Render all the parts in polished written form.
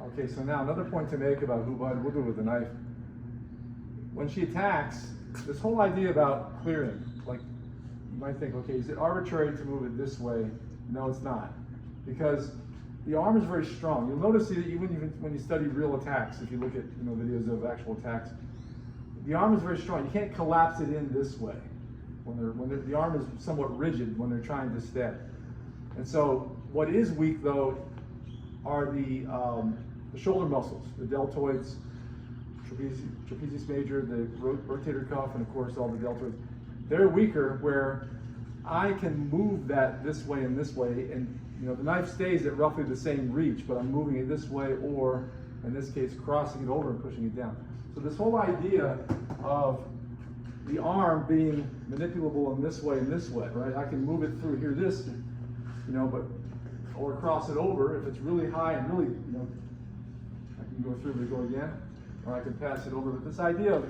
Okay, so now another point to make about Hubud, we'll do it with a knife. When she attacks, this whole idea about clearing, like you might think, okay, is it arbitrary to move it this way? No, it's not. Because the arm is very strong. You'll notice that even when you study real attacks, if you look at videos of actual attacks, the arm is very strong. You can't collapse it in this way. The arm is somewhat rigid when they're trying to stab. And so what is weak though are the shoulder muscles, the deltoids, trapezius major, the rotator cuff, and of course all the deltoids. They're weaker where I can move that this way and this way, and the knife stays at roughly the same reach, but I'm moving it this way, or in this case crossing it over and pushing it down. So this whole idea of the arm being manipulable in this way and this way, right? I can move it through here, or cross it over if it's really high and really, I can go through it, go again, or I can pass it over. But this idea of,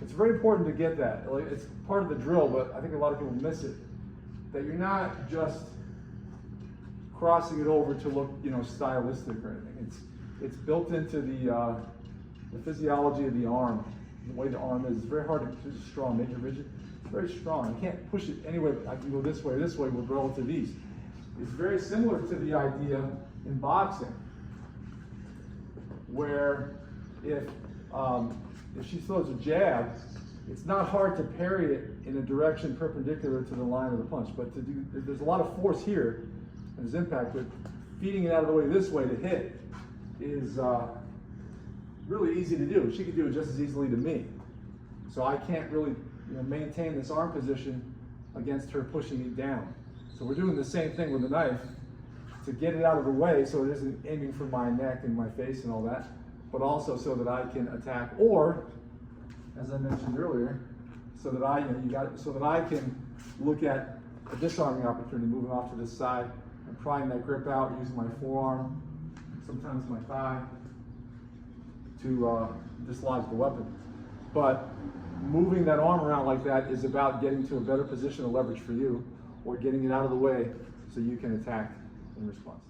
it's very important to get that. It's part of the drill, but I think a lot of people miss it. That you're not just crossing it over to look, stylistic or anything. It's built into the physiology of the arm. The way the arm is, it's very hard to, it's strong, make it rigid. It's very strong. I can't push it anyway. I can go this way or this way with relative ease. It's very similar to the idea in boxing, where if she throws a jab, it's not hard to parry it in a direction perpendicular to the line of the punch. But there's a lot of force here, and there's impact, but feeding it out of the way this way to hit is really easy to do. She could do it just as easily to me. So I can't really maintain this arm position against her pushing it down. So we're doing the same thing with the knife to get it out of the way so it isn't aiming for my neck and my face and all that, but also so that I can attack, or as I mentioned earlier, so that I can look at a disarming opportunity, moving off to this side and prying that grip out using my forearm, sometimes my thigh, to dislodge the weapon. But moving that arm around like that is about getting to a better position of leverage for you, or getting it out of the way so you can attack in response.